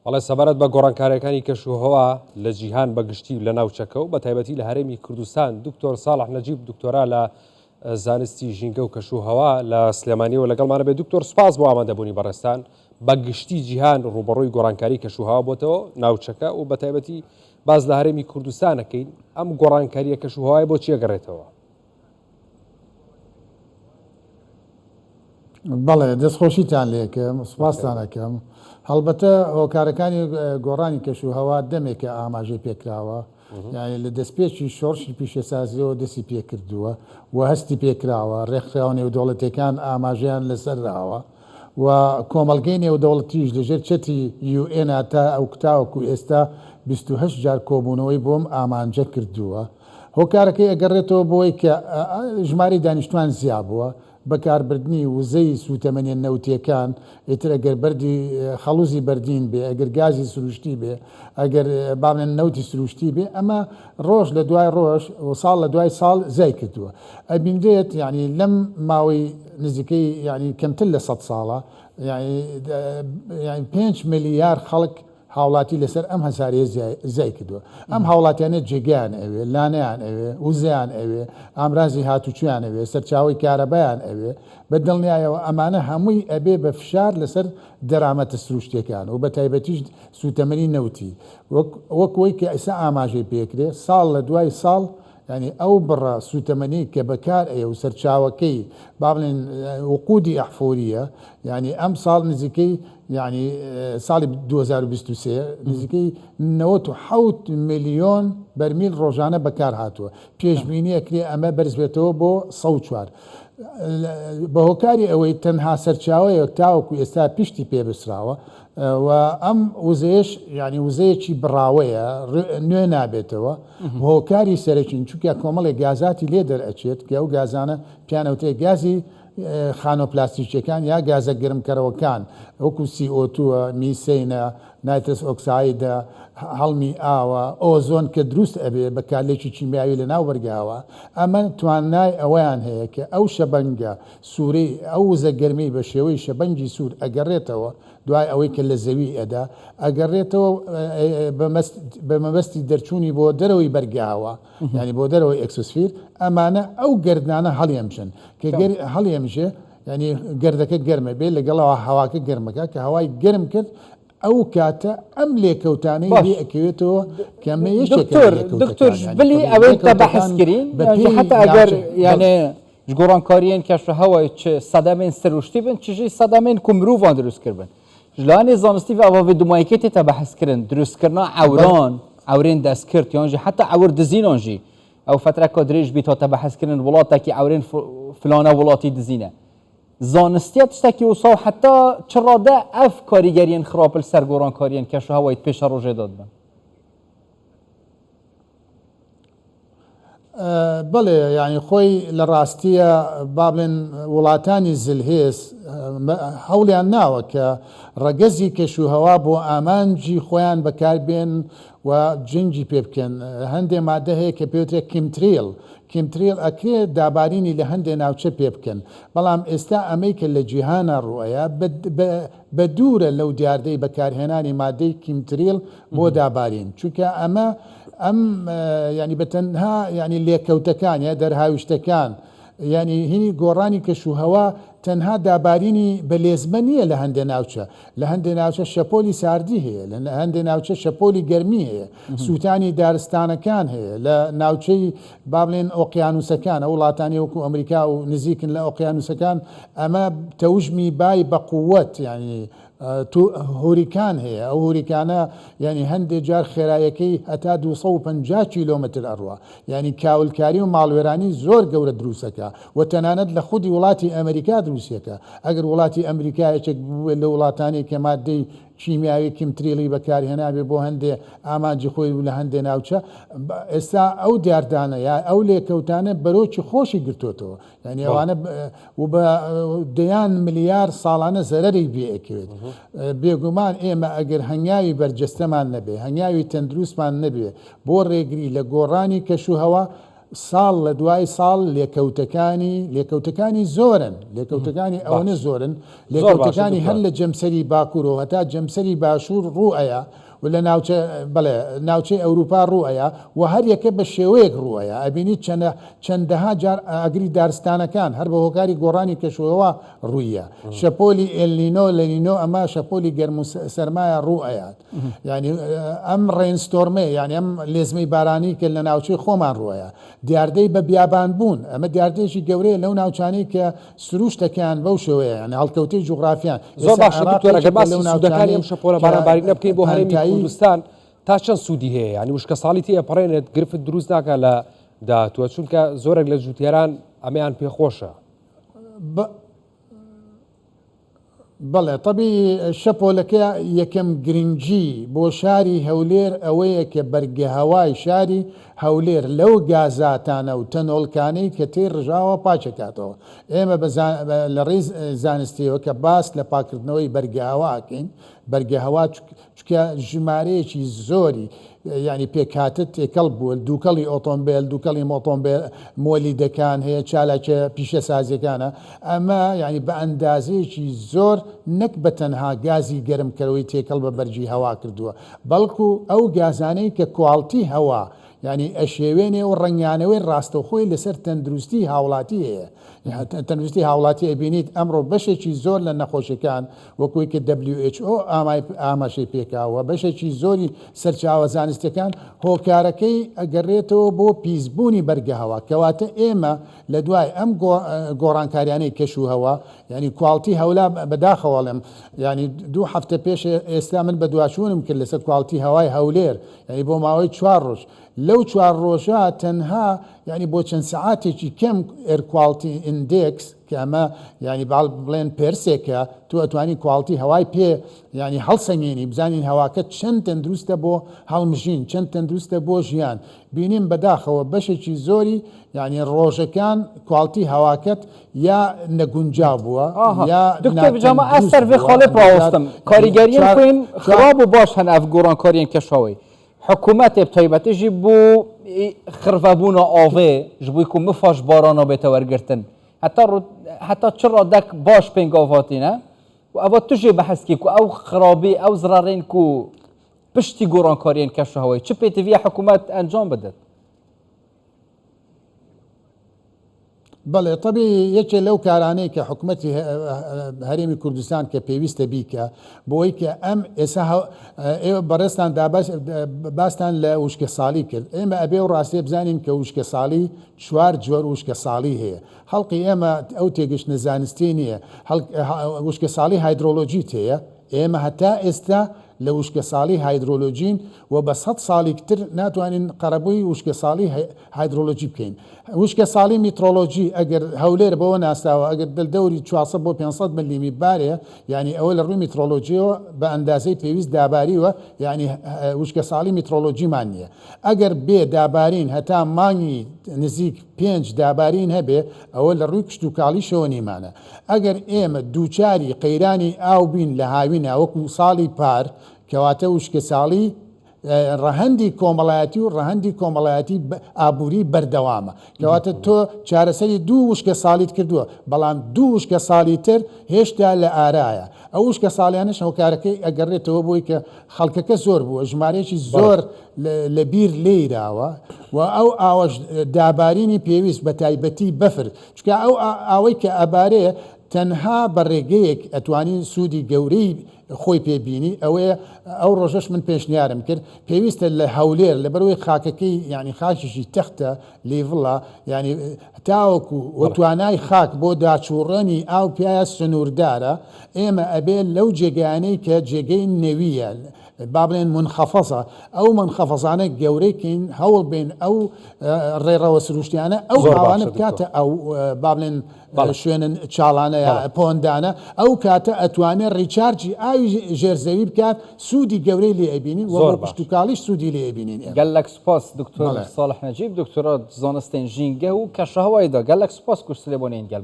بەڵێ سەبارەت بە گۆڕانکاریەکانی کەشوهەوا لە جیهان بەگشتی لە ناوچەکە و بە تایبەتی لە هەرێمی کوردستان دکتۆر ساڵح نەجیب دکتۆرا لە زانستی ژینگە و کەشوهەوا لە سلێمانیەوە لەگەڵمانە بێت. دکتۆر سپاس بۆ ئامادەبوونی بەڕێستان. بەگشتی جیهان ڕوبەڕووی گۆڕانکاری کەشوهەوا بۆتەوە ناوچەکە و بە تایبەتی باز لە هەرێمی کوردستانەکەین. ئەم گۆڕانکاریە کەشوهەوای بۆ چیە گەڕێتەوە؟ بەڵێ دەستخۆشیتان لێکم سوپاسان ئەەکەم. هەڵبەتە هۆکارەکانی گۆڕانی کەشوهەوا دەمێکە ئاماژەی پێکراوە، یعنی لە دەستپێکی شۆڕشی پیشەسازیەوە دەستی پێکردووە و هەستی پێکراوە، ڕێکخراوە نێودەوڵەتەکان ئاماژەیان لەسەرراوە و کۆمەلگەی نێودەوڵەتیش لەژێر چەتی UN تا ئەو کتاوەکو ئێستا 28 جار کۆبوونەوەی بۆم ئامانجە کردووە. هۆکارەکەی ئەگەڕێتەوە بۆی کە ژماری دانیشتوان زیاد بووە، بەکاربردنی وزەی سوتەمەنیە نەوتیەکان، ئیتر ئەگەر بەردی خەڵوزی بەردین بێ، ئەگەر گازی سروشتی بێ، ئەگەر باڵێن نەوتی سروشتی بێ، ئەمە ڕۆژ لە دوای ڕۆژ و ساڵ لە دوای ساڵ زای کردووە. ئەبیندێت ینی لەم ماوەی نزیکەی ینی کەمتر لە 100 ساڵە ینی 5 ملیار خەڵک هاوڵاتی لەسەر ئەم هەساریە زای کردووە. ئەم هاوڵاتیانە جێگیان ئەوێ، لانەیان ئەوێ، وزیان ئەوێ، ئامرازی هاتوچیان ئەوێ، سەرچاوی کارەبایان ئەوێ، بەدڵنیایەوە ئەمانە هەمووی ئەبێ بە فشار لەسەر دەرامەتە سروشتەکان و بە تایبەتیش سوتەمەنی نەوتی وەکەوەی کە ئێستا ئاماژەی پێکرێ ساڵ لە دوای ساڵ، ینی ئەو بڕە سوتەمەنی کە بەکار ئەیە و سەرچاوەکەی با بڵێن وقودی ئەحفۆریە، ینی ئەم ساڵ نزیکەی ینی ساڵی 2023 نزیکەی 97 ملیۆن بەرمیل ڕۆژانە بەکار هاتووە. پێشبینی ئەکرێ ئەمە بەرزبێتەوە بۆ 104. بە هۆکاری ئەوەی تەنها سەرچاوەیە تاوەکو ئێستا پشتی پێبسراوە و ئەم وزەیەش ینی وزەیەکی بڕاوەیە نوێ نابێتەوە. هۆکاری سەرەکین چونکە کۆمەڵێک گازاتی لێ دەرئەچێت کە ئەو گازانە پیانەوتەیە گازی خانۆپلاستیکیەکان یا گازە گرمکەرەوەکان وەکو CO2 میسینە، نایترس ئۆکسایدە، هەڵمی ئاوە، ئۆزۆن کە دروست ئەبێ بە کارلێکی چیمیاوی لە ناو وەرگاوە. ئەمە توانای ئەوەیان هەیە کە ئەو شەبەنگە سوورەی ئەو وزە گەرمی بە شێوەی شەبەنگی سوور ئەگەڕێتەوە دوای ئەوەی کە لە زەوی ئەدا ئەگەڕێتەوە بە مەبەستی دەرچوونی بۆ دەرەوەی بەرگاوە، ینی بۆ دەرەوەی ئەکسسفیر. ئەمانە ئەو گەردانە هەڵیەمشن کە هەڵیەمژێ، ینی گەردەکە گەرمە بێ لەگەڵەوە هەواکە گەرمەکە کە هەوای گەرم کرد ئەو کاتە ئەم لێکەوتانەی لێ ئەکەوێتەوە کەمە دکتۆر بلی ئەوەی تا بەحسکرین حتا ئەگەر یانێ گۆڕانکاریان کەشوهەوای چ سەدامێن سروشتی بن چژی سەدامێن کو مرۆڤان دروستکردن ژلانی زانستی و ئەوە دومایکێتی تا بەحسکردن دروستکردنا ئەوران ئەورێن دەستکرد یانجی حتا ئەور دزینانجی ئەو فترە کە درێژ بیت تا بەحسکردن وڵاتێکی ئەورێن فلانە وڵاتی دزینە زانستیت شتێکی وسا حتا چڕادە ئەف کاریگەریان خراپل سەر گۆڕانکاریان کەشوهەوای پێشە ڕۆژێ داد بن. بەڵێ ینی خۆی لە ڕاستیە با بڵێن وڵاتانی زلهێز هەوڵیان ناوە کە ڕەگەزی کەشوهەوا بۆ ئامانجی خۆیان بەکاربێن و جنگی پێ بکەن. هەندێک مادە هەیە کە پێوترێ کیمتریل ئەکرێ دابارینی لە هەندێک ناوچە پێ بکەن، بەڵام ئێستا ئەمەی کە لە جیهانە ڕوئەیە بە دوورە لەو دیاردەی بەکارهێنانی مادەی کیمتریل بۆ دابارین، چونکە ئەمە ئەم ینی بەتەنها ینی لێکەوتەکان یا دەرهاویشتەکان ینی هینی گۆڕانی کەشوهەوا تەنها دابارینی بەلێزمە نییە لە هەندێک ناوچە، لە هەندێک ناوچە شەپۆلی ساردی هەیە، لە هەندێک ناوچە شەپۆلی گەرمی هەیە، سووتانی دارستانەکان هەیە لە ناوچەی با بڵێن ئۆقیانوسەکان ئەو وڵاتانی وەکو ئەمریکا و نزیکن لە ئۆقیانوسەکان ئەمە تەوژمی بای بە قووەت ینی هۆریکان هەیە. ئەو هۆریکانە ینی هەندێک جار خێرایەکەی هەتا 250 کیلۆمتر ئەڕوە، ینی کاولکاری و ماڵوێرانی زۆر گەورە دروستەکە و تەنانەت لە خودی وڵاتی ئەمریکا دروستەکە. ئەگەر وڵاتی ئەمریکایەکێک بووێت لە وڵاتانی کە مادەی کیمیاوی کیمتریلی بەکارهێنابێ بۆ هەندێ ئامانجی خۆی و لە هەندێ ناوچە ئێستا ئەو دیاردانە یا ئەو لێکەوتانە بەرۆکی خۆشی گرتوتەوە، ینی ئەوانە بە دەیان ملیار ساڵانە زەرەری بێئەکەوێت. بێگومان ئێمە ئەگەر هەنگاوی بەرجەستەمان نەبێ، هەنگاوی تەندروستمان نەبێ بۆ ڕێگری لە گۆڕانی کەشوهەوا ساڵ لە دوای ساڵ لێکەوتەکانی زۆرن لێکەوتەکانی ئەوەنە زۆرن لێکەوتەکانی هەر لە جەمسەری باکوورەوە هەتا جەمسەری باشوور ڕوئەیە و لە ناوچەی ئەوروپا ڕوئەیە و هەر یەکە بە شێوەیەک ڕوئەیە ئەبینی چەندەها جار ئاگری دارستانەکان هەر بە هۆکاری گۆڕانی کەشوەوە ڕوویە شەپۆلی ئێلنینۆ لەنینۆ ئەمە شەپۆلی گەرم و سەرمایە ڕوئەیات یعنی ئەم ڕێنستۆرمێ یعنی ئەم لێزمەی بارانی کە لە ناوچەی خۆمان ڕوئەیە دیاردەی بە بیابان بوون ئەمە دیاردێکی گەورەیە لەو ناوچانەی کە سروشتەکان بەو شێوەیە یعنی هەڵکەوتەی جوغرافیان زۆر باش سوودەکانی ئەم شەپۆلە بارانبارینە بکەین بۆ هەرێمی کوردستان تا چەند سوودی هەیە ینی وشکە ساڵی تێ پەڕێنێت گرفت دروست ناکە لە داهاتووە چونکە زۆرێک لە جوتیێران ئەمەیان پێخۆشە بەڵێ تەبی شەپۆلەکە یەکەم گرنگی بۆ شاری هەولێر ئەوەیە کە بەرگەهەوای شاری هەولێر لەو گازاتانە و تەنۆڵکانەی کە تێ ڕژاوە پاچەکاتەوە ئێمە لە ڕێز زانستیەوە کە باس لە پاکردنەوەی بەرگەهەواکەین بەرگەهەوا چکە ژمارەیەکی زۆری ینی پێکاتت تێکەڵ بووە دووکەڵی ئۆتۆمبیل دووکەڵی مۆتۆمبیل مۆلیدەکان هەیە چالاکە پیشە سازیەکانە ئەمە ینی بە ئەندازەیەکی زۆر نەک بە تەنها گازی گەرمکەرەوەی تێکەڵ بە بەرجی هەوا کردووە بەڵکو ئەو گازانەی کە کوالتی هەوا ینی ئەشێوێنێ و ڕنگیانەوەی ڕاستەوخۆی لەسەر تەندروستی هاوڵاتی هەیە تەندروستی هاوڵاتی ئەبینیت ئەمڕۆ بەشێکی زۆر لە نەخۆشیەکان وەکوی کە WHO ئاماشەی پێکاوە بەشێکی زۆری سەرچاوە زانستیەکان هۆکارەکەی ئەگەڕێتەوە بۆ پیسبوونی بەرگەهەوا کەواتە ئێمە لە دوای ئەم گۆڕانکاریانەی کەش و هەوا ینی کوالتی هەولا بەداخەوەڵم ینی 2 هەفتە پێش ئێستا من بە دواشوونم کرد لەسەر کوالتی هەوای هەولێر ینی بۆ ماوەی 4 ڕۆژ لەو 4 ڕۆژە تەنها ینی بۆ چەند سعاتێکی کەم ئێرکوالتی ئیندێکس کە ئەمە ینی باڵ بڵێن پرسێکە تو ئەتوانی کوالتی هەوای پێ ینی هەڵسەنگێنی بزانین هەواکە چەند تەندروستە بۆ هەڵمژین چەند تەندروستە بۆ ژیان بینیم بەداخەوە بەشێکی زۆری ینی ڕۆژەکان کوالتی هەواکەت یا نەگونجاو بووە یا دکتۆر بجامە ئەس سەرڤێ خۆڵێ ڕاوەستم کاریگەریان خوێن خراب و باش هەن ئەف گۆڕانکاریان کەشەوەی حکوومەتێ تایبەتیژی بوو خرڤەبوونە ئاڤێ ji بووی ku mifaj barana bête wergirtin heta çi radek baş pêngavhatîne û ev tu jê beheskî ku ew xirabî ew zirarên ku piştî gorankariyên keşhewayê çi pêtiviya hikûmet encam bide بەڵێ طبی یەکێ لەو کارانەی کە حکوومەتی هەرێمی کوردستان کە پێویستە بیکە بۆی کە ئەم ئێستا ئێوە بەڕێستان باستان لە وشکە ساڵی کرد ئێمە ئەبێ و ڕاستێ بزانین کە وشکە ساڵی 4 جۆر وشکە ساڵی هەیە هەڵقی ئێمە ئەو تێگەشتنە زانستی نییە وشکە ساڵی هایدرۆلۆژیت هەیە ئێمە هەتا ئێستا لە وشکە ساڵی هایدرۆلۆژین و بە 100 ساڵی تر ناتوانین قەرەبووی وشکە ساڵی هایدرۆلۆژی بکەین وشکە ساڵی میترۆلۆژی ئەگەر هەولێر بەوە ناساوە ئەگەر دەوری 400 بۆ 500 ملیمی بارێ ینی ئەوە لە ڕووی میترۆلۆژیەوە بە ئەندازەی پێویست داباریوە ینی وشکە ساڵی میترۆلۆژیمان نییە ئەگەر بێ دابارین هەتا مانگی نزیک 5 دابارین هەبێ ئەوە لە ڕووی کشت و کاڵیشەوە نیمانە ئەگەر ئێمە دووچاری قەیرانی ئاو بین لە هاوینە وەکو ساڵی پار کەواتە وشکە ساڵی ڕەهەندی کۆمەڵایەتی و ڕەهەندی کۆمەڵایەتی ئابووری بەردەوامە کەواتە تۆ چارەسەری 2 وشکە ساڵیت کردووە بەڵام 2 وشکە ساڵی تر هێشتا لە ئارایە ئەو وشکە ساڵیانش هۆکارەکەی ئەگەڕێتەوە بۆی کە خەڵکەکە زۆر بووە ژمارەیەکی زۆر لە بیر لێیراوە و ئەو ئاوەش دابارینی پێویست بە تایبەتی بەفر چکە ئەو ئاوەی کە ئەبارەیە تەنها بە ڕێگەیەک ئەتوانین سوودی گەورەی خۆی پێبینی ئەوەیە ئەو ڕۆژەش من پێشنیارم کرد پێویستە لە هەولێر لە بەروی خاکەکەی ینی خاکیشی تەختە لیڤڵە ینی تاوەکو و توانای خاک بۆ داچووڕەنی ئاو پیاە سنووردارە ئێمە ئەبێ لەو جێگانەی کە جێگەی نەویە با بڵێن منخەفەزە ئەو منخەفەزانە گەورەیکەین هەوڵ بین ئەو ڕێڕەوە سروشتیانە ئەو ئاوانە بکاتە ئەو با بڵێن شوێنن چاڵانە پۆندانە ئەو کاتە ئەتوانێت ڕیچارجی ئاوی ژێرزەوی بکات سوودی گەورەی لێ ئەبینین وە پشتتوکاڵیش سوودی لێ ئەبینین گەلک سپاس دکتۆر ساڵح نەجیب دکتۆرە زانستێن ژینگە و کەشەهەوایدا گەلک سپاس کورس لێبۆنین گەلمە